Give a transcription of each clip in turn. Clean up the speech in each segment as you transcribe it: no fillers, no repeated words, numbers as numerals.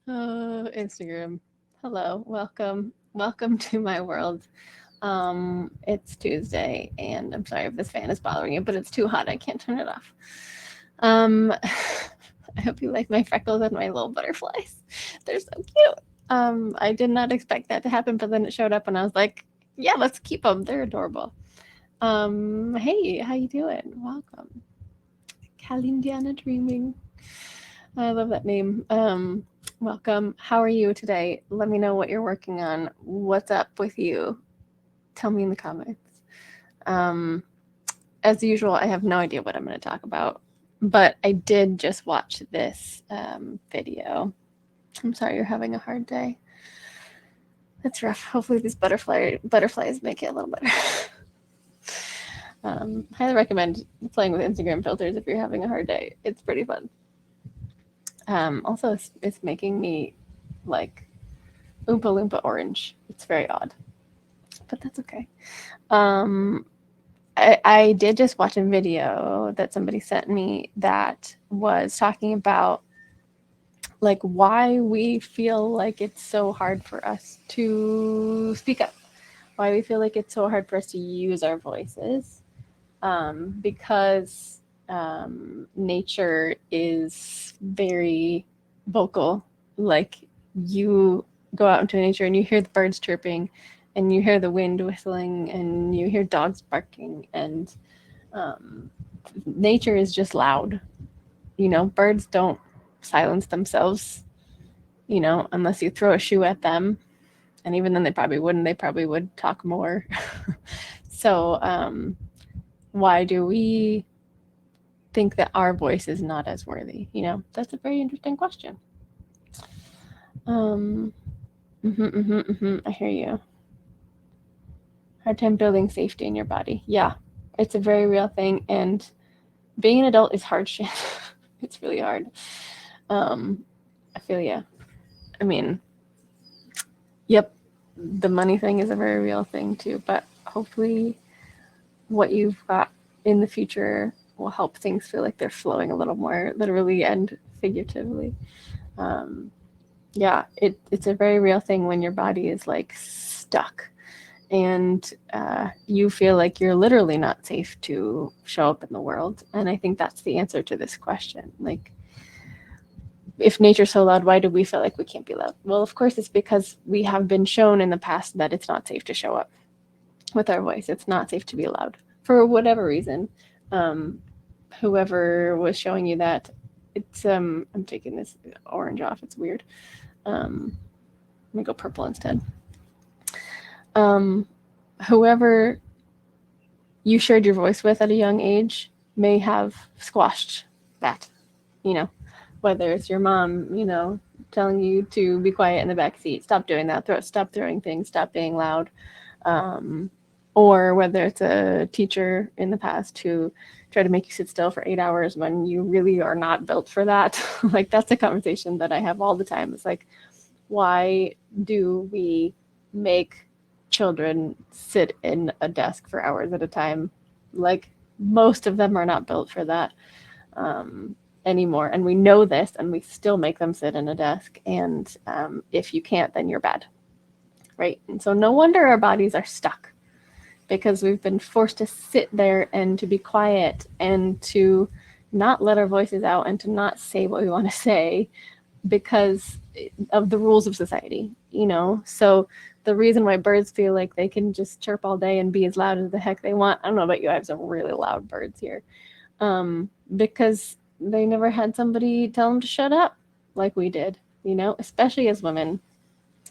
Instagram. Hello, welcome to my world. It's Tuesday, and I'm sorry if this fan is bothering you, but it's too hot. I can't turn it off. Um, I hope you like my freckles and my little butterflies. They're so cute. I did not expect that to happen, but then it showed up, and I was like, yeah, let's keep them. They're adorable. Hey, how you doing? Welcome, Calindiana Dreaming. I love that name. Welcome. How are you today? Let me know what you're working on. What's up with you? Tell me in the comments. Um, as usual, I have no idea what I'm going to talk about, but I did just watch this video. I'm sorry you're having a hard day. That's rough. Hopefully these butterflies make it a little better. Highly recommend playing with Instagram filters if you're having a hard day. It's pretty fun. Also, it's making me like Oompa Loompa orange. It's very odd, but that's okay. Um, I did just watch a video that somebody sent me that was talking about like why we feel like it's so hard for us to speak up, why we feel like it's so hard for us to use our voices, because nature is very vocal. Like you go out into nature and you hear the birds chirping and you hear the wind whistling and you hear dogs barking, and um, nature is just loud. Birds don't silence themselves, unless you throw a shoe at them. And even then, they probably wouldn't. They probably would talk more. So, why do we think that our voice is not as worthy? That's a very interesting question. Um, I hear you. Hard time building safety in your body. Yeah, it's a very real thing. And being an adult is hard shit. It's really hard. Um, I feel ya. I mean, yep, the money thing is a very real thing too. But hopefully, what you've got in the future will help things feel like they're flowing a little more literally and figuratively. Um, yeah, it's a very real thing when your body is like stuck and you feel like you're literally not safe to show up in the world. And I think that's the answer to this question. Like, if nature's so loud, why do we feel like we can't be loud? Well, of course, it's because we have been shown in the past that it's not safe to show up with our voice. It's not safe to be loud for whatever reason. Um, Whoever was showing you that, it's I'm taking this orange off. It's weird. Let me go purple instead. Um, Whoever you shared your voice with at a young age may have squashed that, you know, whether it's your mom, telling you to be quiet in the back seat, stop doing that, stop throwing things, stop being loud, um, or whether it's a teacher in the past who tried to make you sit still for 8 hours when you really are not built for that. Like, that's a conversation that I have all the time. It's like, why do we make children sit in a desk for hours at a time? Like, most of them are not built for that anymore. And we know this, and we still make them sit in a desk. And if you can't, then you're bad. Right. And so, no wonder our bodies are stuck, because we've been forced to sit there and to be quiet and to not let our voices out and to not say what we want to say because of the rules of society. So the reason why birds feel like they can just chirp all day and be as loud as the heck they want, I don't know about you, I have some really loud birds here, because they never had somebody tell them to shut up like we did, especially as women.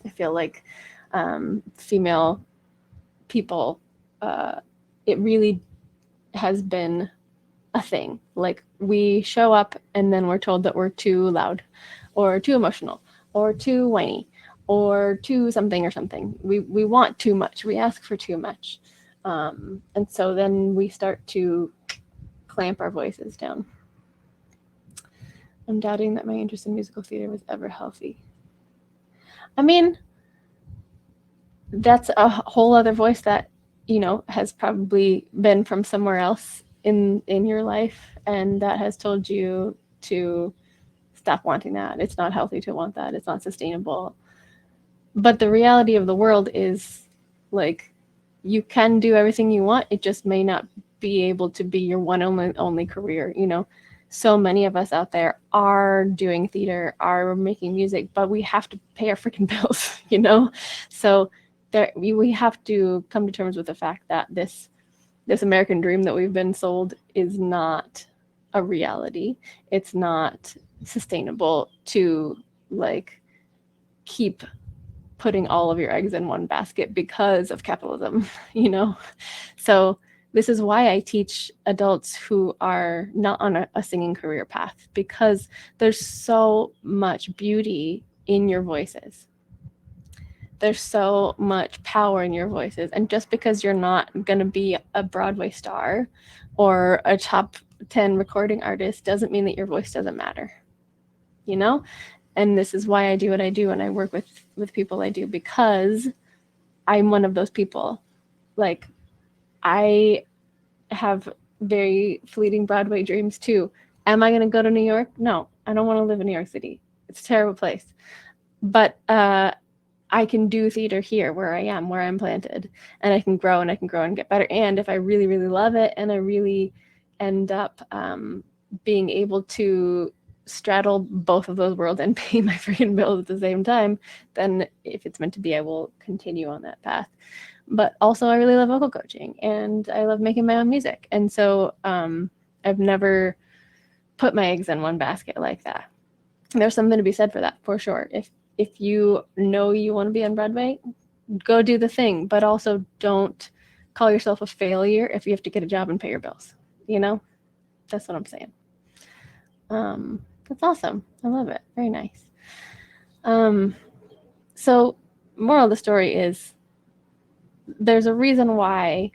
I feel like female people, uh, it really has been a thing. Like, we show up and then we're told that we're too loud or too emotional or too whiny or too something or something. We want too much. We ask for too much. And so then we start to clamp our voices down. I'm doubting that my interest in musical theater was ever healthy. I mean, that's a whole other voice that, has probably been from somewhere else in your life, and that has told you to stop wanting that. It's not healthy to want that. It's not sustainable. But the reality of the world is like you can do everything you want. It just may not be able to be your one only career, you know. So many of us out there are doing theater, are making music, but we have to pay our freaking bills, you know. So we have to come to terms with the fact that this American dream that we've been sold is not a reality. It's not sustainable to like keep putting all of your eggs in one basket because of capitalism, you know? So this is why I teach adults who are not on a singing career path, because there's so much beauty in your voices. There's so much power in your voices. And just because you're not going to be a Broadway star or a top 10 recording artist doesn't mean that your voice doesn't matter, you know? And this is why I do what I do and I work with people I do, because I'm one of those people. Like, I have very fleeting Broadway dreams too. Am I going to go to New York? No, I don't want to live in New York City. It's a terrible place. But I can do theater here where I am, where I'm planted, and I can grow and I can grow and get better. And if I really, really love it and I really end up being able to straddle both of those worlds and pay my freaking bills at the same time, then if it's meant to be, I will continue on that path. But also I really love vocal coaching and I love making my own music. And so I've never put my eggs in one basket like that. There's something to be said for that, for sure. If you know you want to be on Broadway, go do the thing, but also don't call yourself a failure if you have to get a job and pay your bills. You know, that's what I'm saying. That's awesome. I love it. Very nice. So moral of the story is there's a reason why,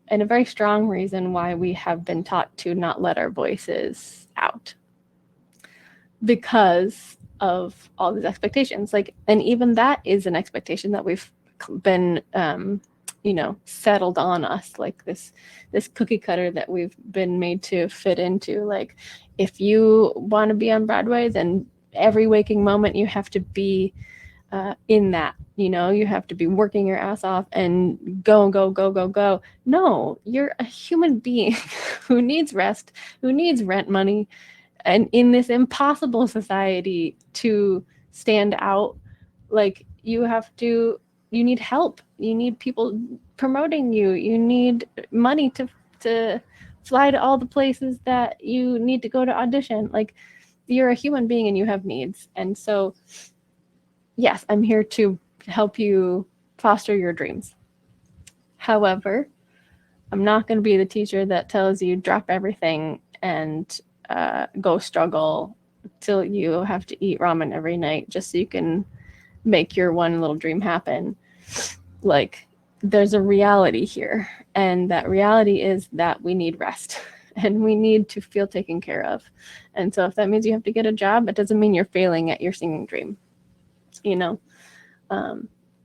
and a very strong reason why we have been taught to not let our voices out, because of all these expectations. Like, and even that is an expectation that we've been you know, settled on us, like this cookie cutter that we've been made to fit into. Like, if you want to be on Broadway, then every waking moment you have to be in that, you know, you have to be working your ass off and go. No, you're a human being who needs rest, who needs rent money, and in this impossible society to stand out. Like, you need help, you need people promoting you, you need money to fly to all the places that you need to go to audition. Like, you're a human being and you have needs. And so yes, I'm here to help you foster your dreams. However, I'm not going to be the teacher that tells you drop everything and go struggle till you have to eat ramen every night just so you can make your one little dream happen. Like, there's a reality here, and that reality is that we need rest and we need to feel taken care of. And so if that means you have to get a job, it doesn't mean you're failing at your singing dream, you know,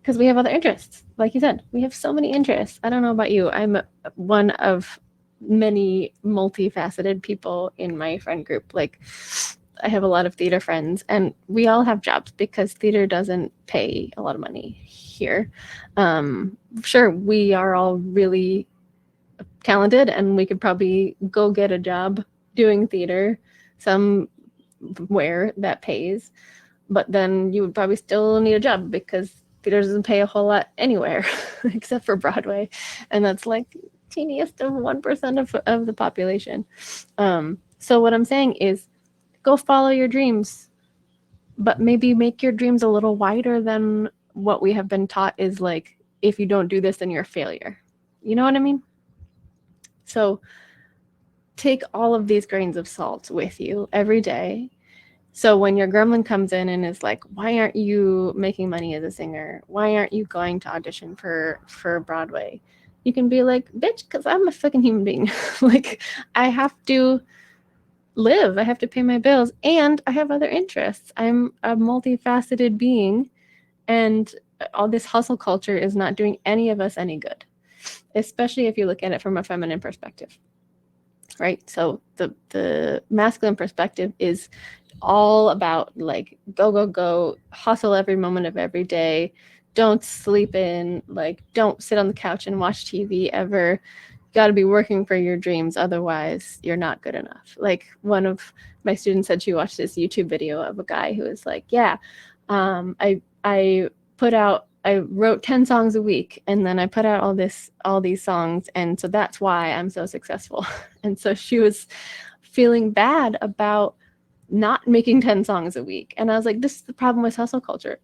because we have other interests. Like you said, we have so many interests. I don't know about you. I'm one of many multifaceted people in my friend group. Like, I have a lot of theater friends and we all have jobs because theater doesn't pay a lot of money here. Sure, we are all really talented and we could probably go get a job doing theater somewhere that pays, but then you would probably still need a job because theater doesn't pay a whole lot anywhere except for Broadway, and that's like teeniest of 1% of the population. So what I'm saying is, go follow your dreams, but maybe make your dreams a little wider than what we have been taught is like, if you don't do this, then you're a failure. You know what I mean? So take all of these grains of salt with you every day. So when your gremlin comes in and is like, why aren't you making money as a singer? Why aren't you going to audition for Broadway? You can be like, bitch, because I'm a fucking human being. Like, I have to live, I have to pay my bills, and I have other interests. I'm a multifaceted being, and all this hustle culture is not doing any of us any good, especially if you look at it from a feminine perspective. right? So the masculine perspective is all about like go go go, hustle every moment of every day, don't sleep in, like don't sit on the couch and watch TV ever. Got to be working for your dreams, otherwise you're not good enough. Like one of my students said she watched this YouTube video of a guy who was like, yeah, I I wrote 10 songs a week, and then I put out all these songs, and so that's why I'm so successful. And so she was feeling bad about not making 10 songs a week. And I was like, this is the problem with hustle culture.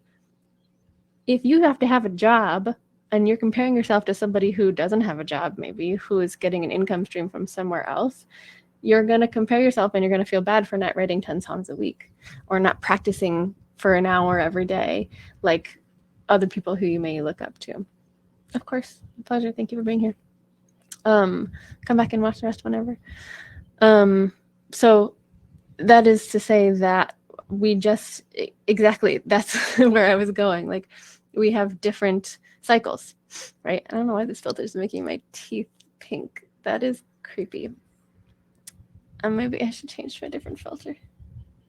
If you have to have a job and you're comparing yourself to somebody who doesn't have a job, maybe who is getting an income stream from somewhere else, you're going to compare yourself and you're going to feel bad for not writing 10 songs a week or not practicing for an hour every day like other people who you may look up to. Of course, pleasure. Thank you for being here. Come back and watch the rest whenever. So that is to say that we just exactly, that's where I was going. Like we have different cycles, right? I don't know why this filter is making my teeth pink. That is creepy. Maybe I should change to a different filter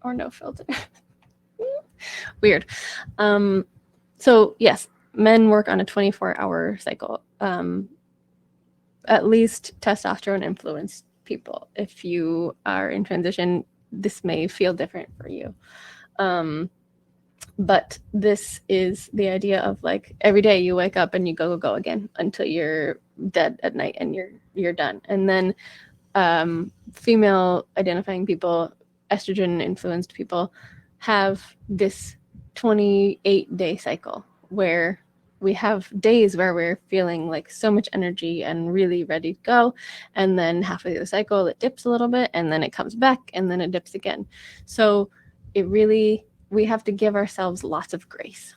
or no filter. Weird. So yes, men work on a 24-hour cycle. At least testosterone influenced people. If you are in transition, this may feel different for you. But this is the idea of like every day you wake up and you go again until you're dead at night and you're done. And then female identifying people, estrogen influenced people, have this 28-day cycle where we have days where we're feeling like so much energy and really ready to go, and then halfway through the cycle it dips a little bit, and then it comes back, and then it dips again. So it really, we have to give ourselves lots of grace.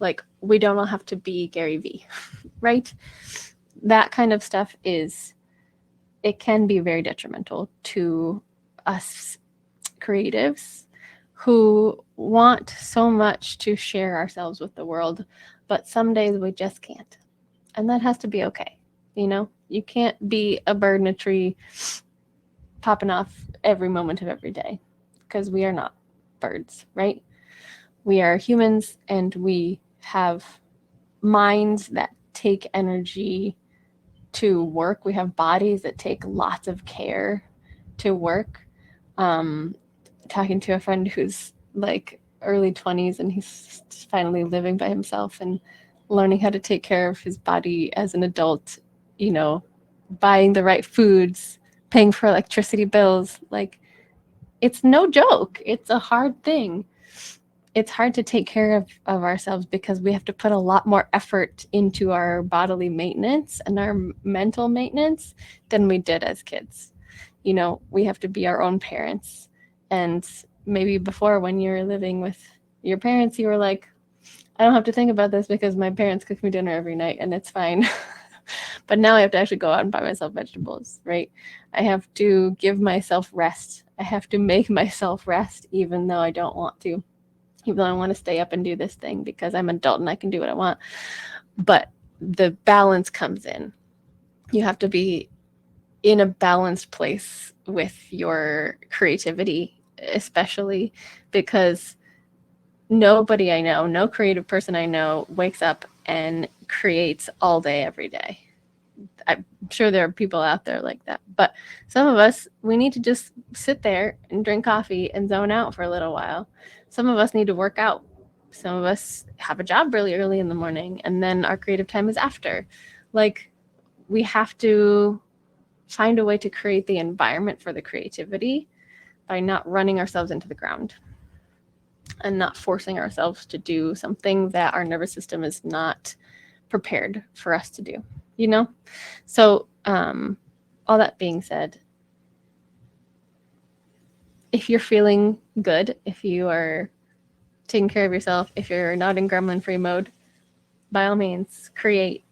Like we don't all have to be Gary Vee, right? That kind of stuff it can be very detrimental to us creatives who want so much to share ourselves with the world, but some days we just can't. And that has to be okay. You know, you can't be a bird in a tree popping off every moment of every day because we are not birds, right? We are humans and we have minds that take energy to work. We have bodies that take lots of care to work. Talking to a friend who's like early 20s and he's finally living by himself and learning how to take care of his body as an adult, you know, buying the right foods, paying for electricity bills. Like, it's no joke. It's a hard thing. It's hard to take care of ourselves because we have to put a lot more effort into our bodily maintenance and our mental maintenance than we did as kids. You know, we have to be our own parents. And maybe before, when you were living with your parents, you were like, I don't have to think about this because my parents cook me dinner every night and it's fine. But now I have to actually go out and buy myself vegetables, right? I have to give myself rest. I have to make myself rest even though I don't want to, even though I want to stay up and do this thing because I'm an adult and I can do what I want. But the balance comes in. You have to be in a balanced place with your creativity, especially because nobody I know, no creative person I know wakes up and creates all day, every day. I'm sure there are people out there like that, but some of us, we need to just sit there and drink coffee and zone out for a little while. Some of us need to work out. Some of us have a job really early in the morning and then our creative time is after. Like, we have to find a way to create the environment for the creativity by not running ourselves into the ground and not forcing ourselves to do something that our nervous system is not prepared for us to do, you know? So, all that being said, if you're feeling good, if you are taking care of yourself, if you're not in gremlin free mode, by all means, create,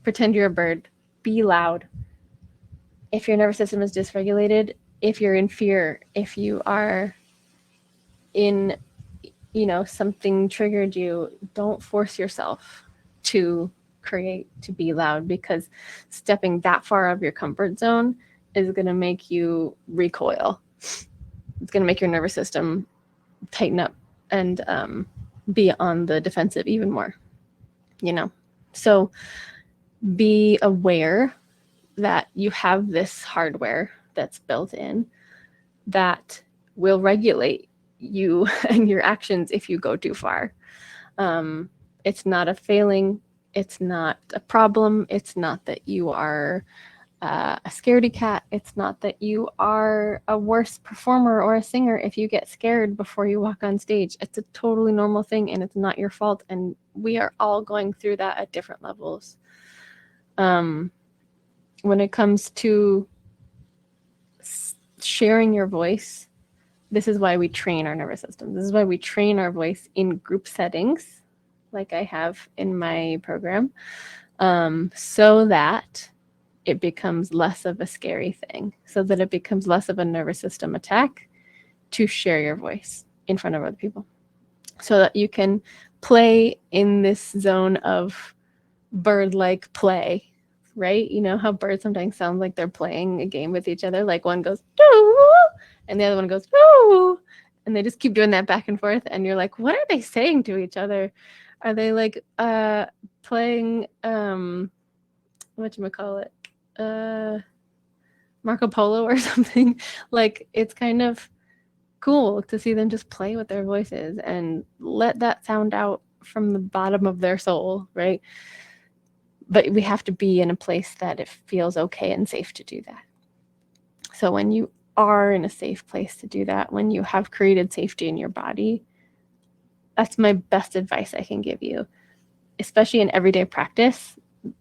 pretend you're a bird, be loud. If your nervous system is dysregulated, if you're in fear, if you are in, you know, something triggered you, don't force yourself to create, to be loud, because stepping that far out of your comfort zone is going to make you recoil. It's going to make your nervous system tighten up and be on the defensive even more, you know? So be aware that you have this hardware that's built in that will regulate you and your actions if you go too far. It's not a failing. It's not a problem. It's not that you are a scaredy cat. It's not that you are a worse performer or a singer if you get scared before you walk on stage. It's a totally normal thing, and it's not your fault. And we are all going through that at different levels. When it comes to sharing your voice, this is why we train our nervous system. This is why we train our voice in group settings, like I have in my program, so that it becomes less of a scary thing, so that it becomes less of a nervous system attack to share your voice in front of other people, so that you can play in this zone of bird-like play, right? You know how birds sometimes sound like they're playing a game with each other, like one goes doo, and the other one goes doo, and they just keep doing that back and forth, and you're like, what are they saying to each other? Are they like playing whatchamacallit, Marco Polo or something? Like, it's kind of cool to see them just play with their voices and let that sound out from the bottom of their soul, right? But we have to be in a place that it feels okay and safe to do that. So when you are in a safe place to do that, when you have created safety in your body, that's my best advice I can give you, especially in everyday practice.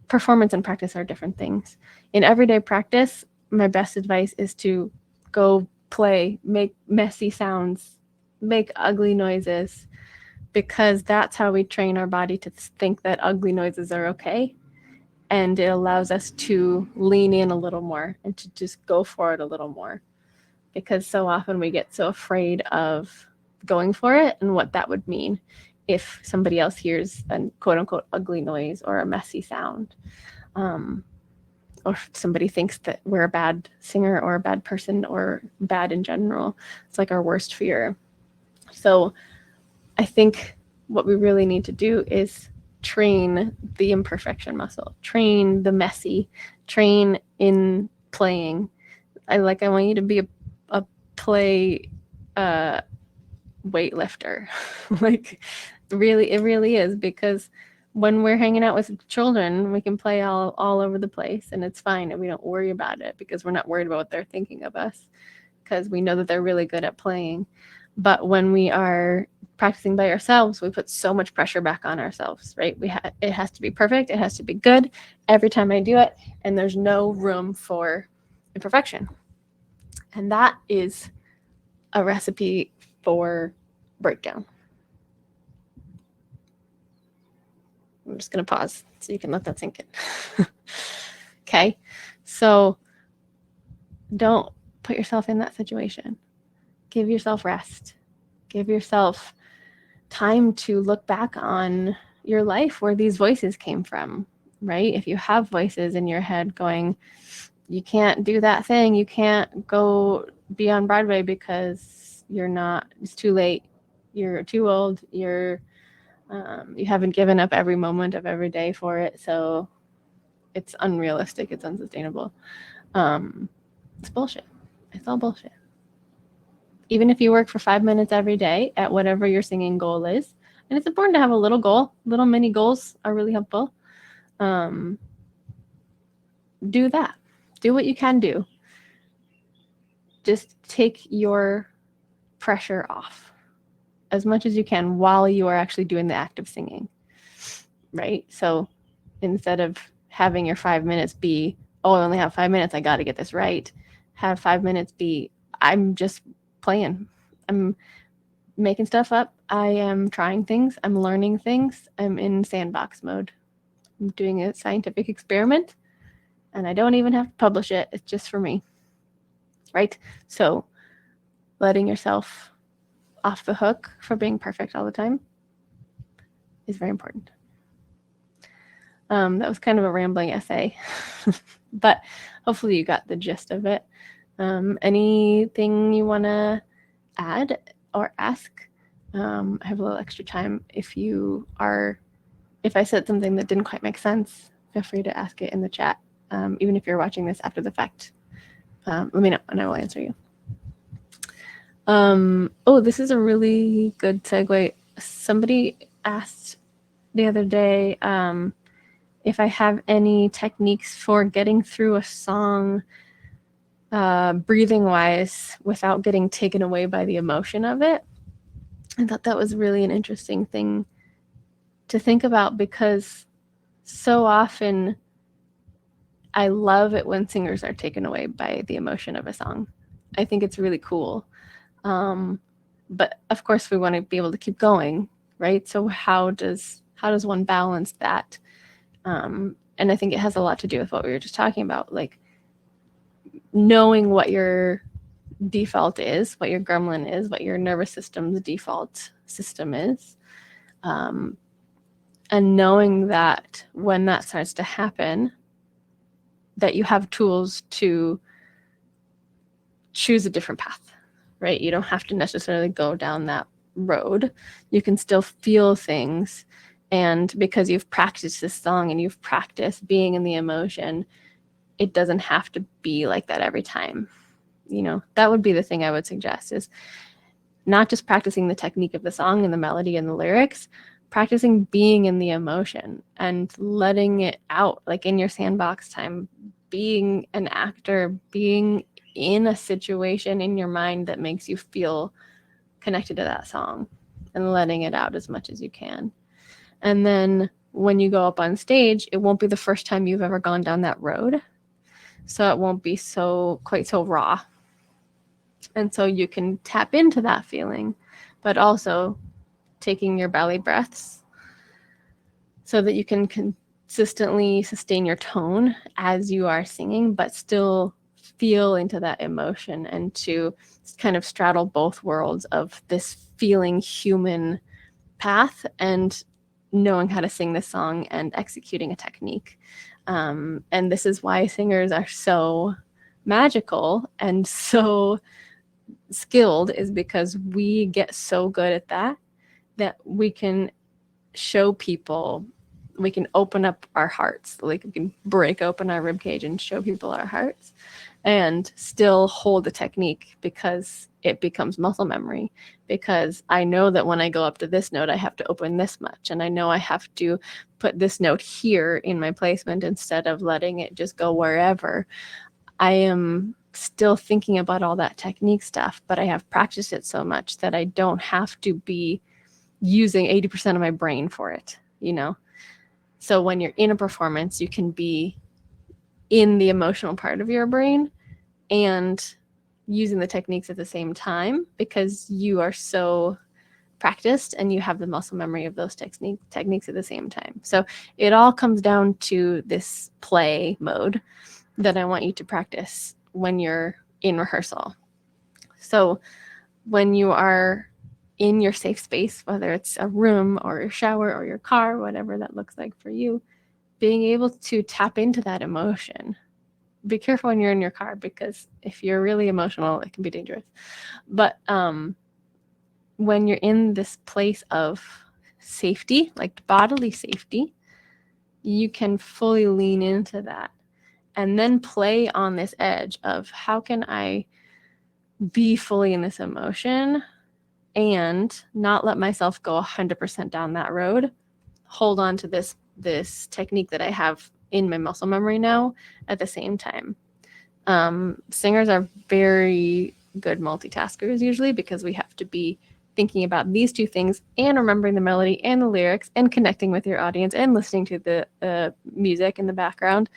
Performance and practice are different things. In everyday practice, my best advice is to go play, make messy sounds, make ugly noises, because that's how we train our body to think that ugly noises are okay. And it allows us to lean in a little more and to just go for it a little more. Because so often we get so afraid of going for it and what that would mean if somebody else hears a quote unquote ugly noise or a messy sound. Or if somebody thinks that we're a bad singer or a bad person or bad in general. It's like our worst fear. So I think what we really need to do is train the imperfection muscle, train the messy, train in playing. I want you to be a play weightlifter. Like, really, it really is, because when we're hanging out with children, we can play all over the place, and it's fine, and we don't worry about it because we're not worried about what they're thinking of us, because we know that they're really good at playing. But when we are practicing by ourselves, we put so much pressure back on ourselves, right? It has to be perfect. It has to be good every time I do it. And there's no room for imperfection. And that is a recipe for breakdown. I'm just going to pause so you can let that sink in. Okay. So don't put yourself in that situation. Give yourself rest. Give yourself time to look back on your life where these voices came from, right? If you have voices in your head going, you can't do that thing, you can't go be on Broadway because it's too late, you're too old, you haven't given up every moment of every day for it, so it's unrealistic, it's unsustainable. It's bullshit. It's all bullshit. Even if you work for 5 minutes every day at whatever your singing goal is, and it's important to have a little goal, little mini goals are really helpful. Do that. Do what you can do. Just take your pressure off as much as you can while you are actually doing the act of singing, right? So instead of having your 5 minutes be, oh, I only have 5 minutes, I got to get this right, have 5 minutes be, I'm just playing. I'm making stuff up. I am trying things. I'm learning things. I'm in sandbox mode. I'm doing a scientific experiment, and I don't even have to publish it. It's just for me, right? So letting yourself off the hook for being perfect all the time is very important. That was kind of a rambling essay. But hopefully you got the gist of it. Anything you want to add or ask? I have a little extra time. If I said something that didn't quite make sense, feel free to ask it in the chat. Even if you're watching this after the fact, let me know and I will answer you. This is a really good segue. Somebody asked the other day if I have any techniques for getting through a song breathing wise without getting taken away by the emotion of it. I thought that was really an interesting thing to think about, because so often I love it when singers are taken away by the emotion of a song. I think it's really cool. But of course we want to be able to keep going, right? So how does one balance that? And I think it has a lot to do with what we were just talking about, like knowing what your default is, what your gremlin is, what your nervous system's default system is, and knowing that when that starts to happen, that you have tools to choose a different path, right? You don't have to necessarily go down that road. You can still feel things. And because you've practiced this song and you've practiced being in the emotion, it doesn't have to be like that every time. That would be the thing I would suggest, is not just practicing the technique of the song and the melody and the lyrics, practicing being in the emotion and letting it out, like in your sandbox time, being an actor, being in a situation in your mind that makes you feel connected to that song, and letting it out as much as you can. And then when you go up on stage, it won't be the first time you've ever gone down that road. So it won't be quite so raw. And so you can tap into that feeling, but also taking your belly breaths so that you can consistently sustain your tone as you are singing, but still feel into that emotion, and to kind of straddle both worlds of this feeling human path and knowing how to sing this song and executing a technique. And this is why singers are so magical and so skilled, is because we get so good at that we can show people, we can open up our hearts, like we can break open our rib cage and show people our hearts, and still hold the technique, because it becomes muscle memory. Because I know that when I go up to this note, I have to open this much, and I know I have to put this note here in my placement instead of letting it just go wherever. I am still thinking about all that technique stuff, but I have practiced it so much that I don't have to be using 80% of my brain for it, So when you're in a performance, you can be in the emotional part of your brain and using the techniques at the same time, because you are so practiced and you have the muscle memory of those techniques at the same time. So it all comes down to this play mode that I want you to practice when you're in rehearsal. So when you are in your safe space, whether it's a room or your shower or your car, whatever that looks like for you, being able to tap into that emotion. Be careful when you're in your car, because if you're really emotional, it can be dangerous. But when you're in this place of safety, like bodily safety, you can fully lean into that and then play on this edge of, how can I be fully in this emotion and not let myself go 100% down that road, hold on to this technique that I have in my muscle memory now at the same time. Singers are very good multitaskers usually, because we have to be thinking about these two things and remembering the melody and the lyrics and connecting with your audience and listening to the music in the background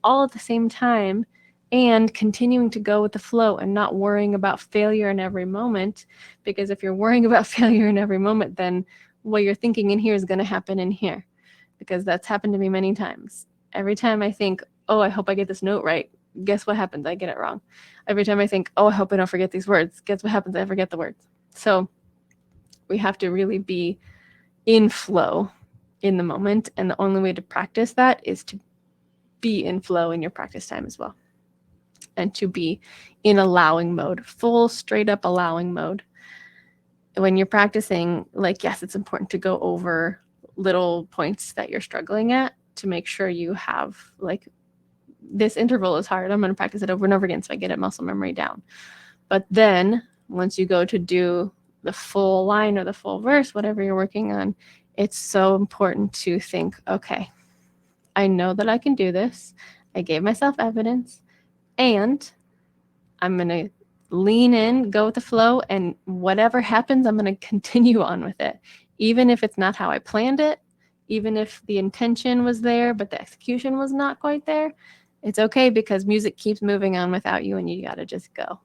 all at the same time, and continuing to go with the flow and not worrying about failure in every moment. Because if you're worrying about failure in every moment, then what you're thinking in here is going to happen in here, because that's happened to me many times. Every time I think, oh, I hope I get this note right, guess what happens? I get it wrong. Every time I think, oh, I hope I don't forget these words, guess what happens? I forget the words. So we have to really be in flow in the moment, and the only way to practice that is to be in flow in your practice time as well, and to be in allowing mode, full straight up allowing mode. When you're practicing, like, yes, it's important to go over little points that you're struggling at to make sure you have, like, this interval is hard, I'm going to practice it over and over again so I get it muscle memory down. But then once you go to do the full line or the full verse, whatever you're working on, it's so important to think, okay, I know that I can do this. I gave myself evidence, and I'm going to lean in, go with the flow, and whatever happens, I'm going to continue on with it. Even if it's not how I planned it, even if the intention was there, but the execution was not quite there, it's okay, because music keeps moving on without you, and you got to just go,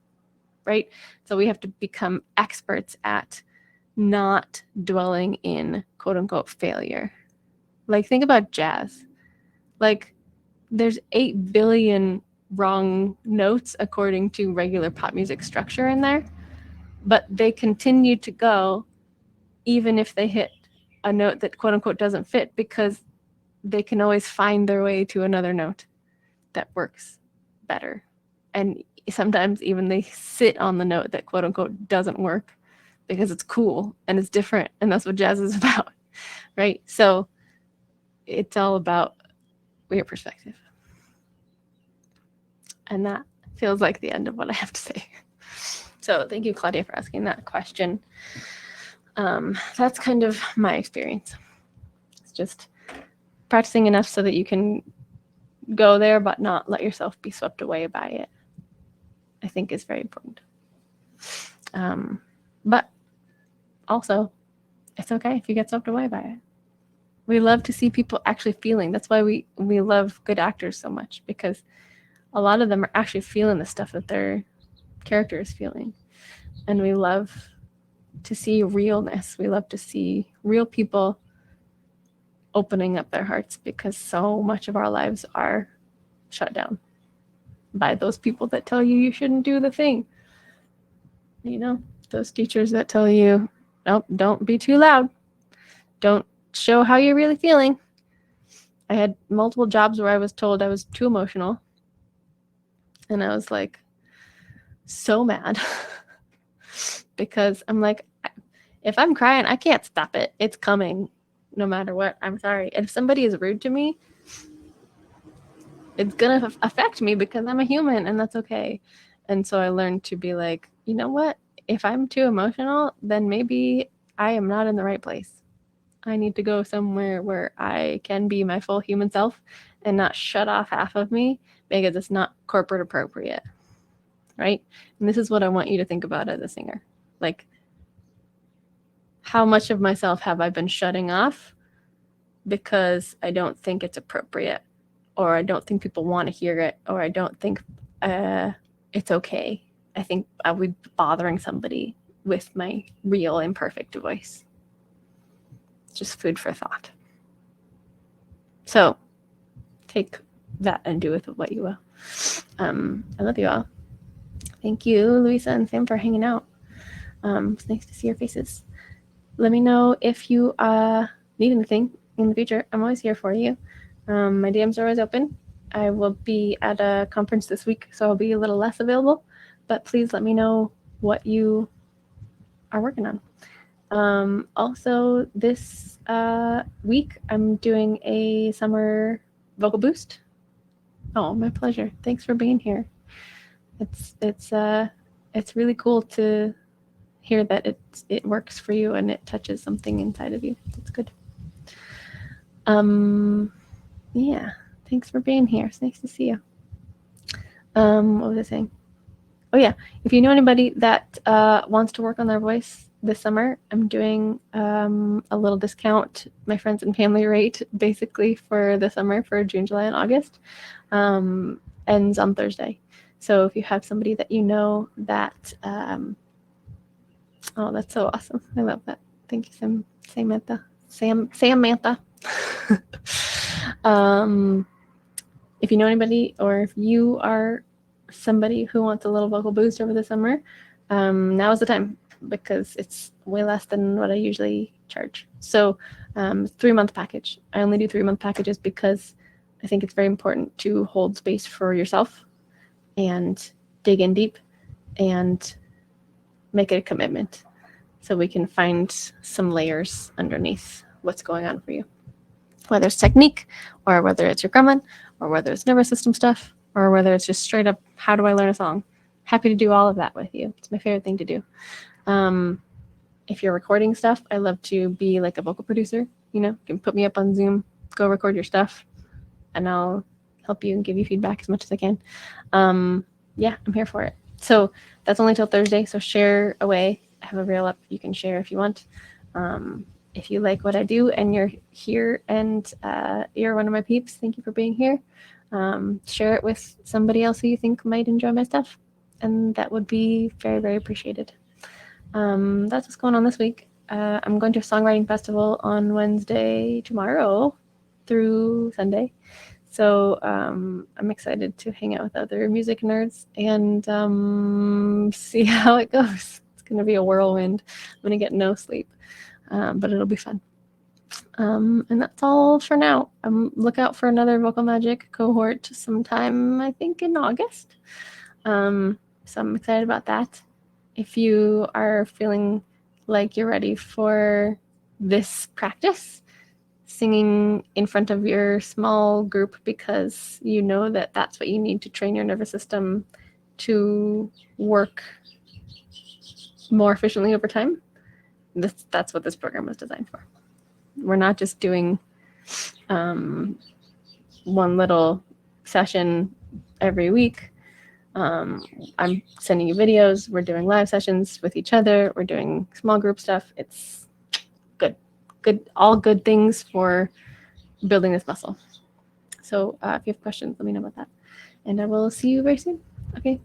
right? So we have to become experts at not dwelling in quote unquote failure. Like, think about jazz. Like, there's 8 billion wrong notes according to regular pop music structure in there, but they continue to go even if they hit a note that quote unquote doesn't fit, because they can always find their way to another note that works better. And sometimes even they sit on the note that quote unquote doesn't work because it's cool and it's different, and that's what jazz is about, right? So it's all about your perspective. And that feels like the end of what I have to say. So thank you, Claudia, for asking that question. That's kind of my experience. It's just practicing enough so that you can go there, but not let yourself be swept away by it, I think is very important. But also, it's okay if you get swept away by it. We love to see people actually feeling. That's why we love good actors so much, because a lot of them are actually feeling the stuff that their character is feeling. And we love to see realness. We love to see real people opening up their hearts, because so much of our lives are shut down by those people that tell you shouldn't do the thing. You know, those teachers that tell you, nope, don't be too loud. Don't show how you're really feeling. I had multiple jobs where I was told I was too emotional. And I was like, so mad. Because I'm like, if I'm crying, I can't stop it. It's coming no matter what. I'm sorry. If somebody is rude to me, it's going to affect me because I'm a human, and that's okay. And so I learned to be like, you know what? If I'm too emotional, then maybe I am not in the right place. I need to go somewhere where I can be my full human self and not shut off half of me because it's not corporate appropriate, right? And this is what I want you to think about as a singer. Like, how much of myself have I been shutting off because I don't think it's appropriate, or I don't think people want to hear it, or I don't think it's okay. I think I would be bothering somebody with my real imperfect voice. Just food for thought. So take that and do with it what you will. I love you all. Thank you, Louisa and Sam, for hanging out. It's nice to see your faces. Let me know if you need anything in the future. I'm always here for you. My DMs are always open. I will be at a conference this week, so I'll be a little less available. But please let me know what you are working on. Also, this week, I'm doing a summer vocal boost. Oh, my pleasure. Thanks for being here. It's really cool to hear that it works for you and it touches something inside of you. It's good. Yeah. Thanks for being here. It's nice to see you. What was I saying? Oh yeah, if you know anybody that wants to work on their voice this summer, I'm doing a little discount, my friends and family rate, basically for the summer for June, July, and August. Ends on Thursday. So if you have somebody that you know that, oh, that's so awesome. I love that. Thank you, Samantha. Samantha. If you know anybody, or if you are somebody who wants a little vocal boost over the summer, now is the time, because it's way less than what I usually charge. So 3-month package. I only do 3-month packages because I think it's very important to hold space for yourself and dig in deep and make it a commitment so we can find some layers underneath what's going on for you. Whether it's technique, or whether it's your gremlin, or whether it's nervous system stuff, or whether it's just straight up, how do I learn a song? Happy to do all of that with you. It's my favorite thing to do. If you're recording stuff, I love to be like a vocal producer. You can put me up on Zoom, go record your stuff, and I'll help you and give you feedback as much as I can. Yeah, I'm here for it. So that's only till Thursday, so share away. I have a reel up you can share if you want. If you like what I do and you're here and you're one of my peeps, thank you for being here. Share it with somebody else who you think might enjoy my stuff, and that would be very, very appreciated. That's what's going on this week. I'm going to a songwriting festival on Wednesday, tomorrow through Sunday. So I'm excited to hang out with other music nerds and see how it goes. It's going to be a whirlwind. I'm going to get no sleep, but it'll be fun. And that's all for now. Look out for another Vocal Magic cohort sometime, I think, in August. So I'm excited about that. If you are feeling like you're ready for this practice, singing in front of your small group because you know that that's what you need to train your nervous system to work more efficiently over time, that's what this program was designed for. We're not just doing one little session every week. I'm sending you videos. We're doing live sessions with each other. We're doing small group stuff. It's good, all good things for building this muscle. So if you have questions, let me know about that. And I will see you very soon. Okay,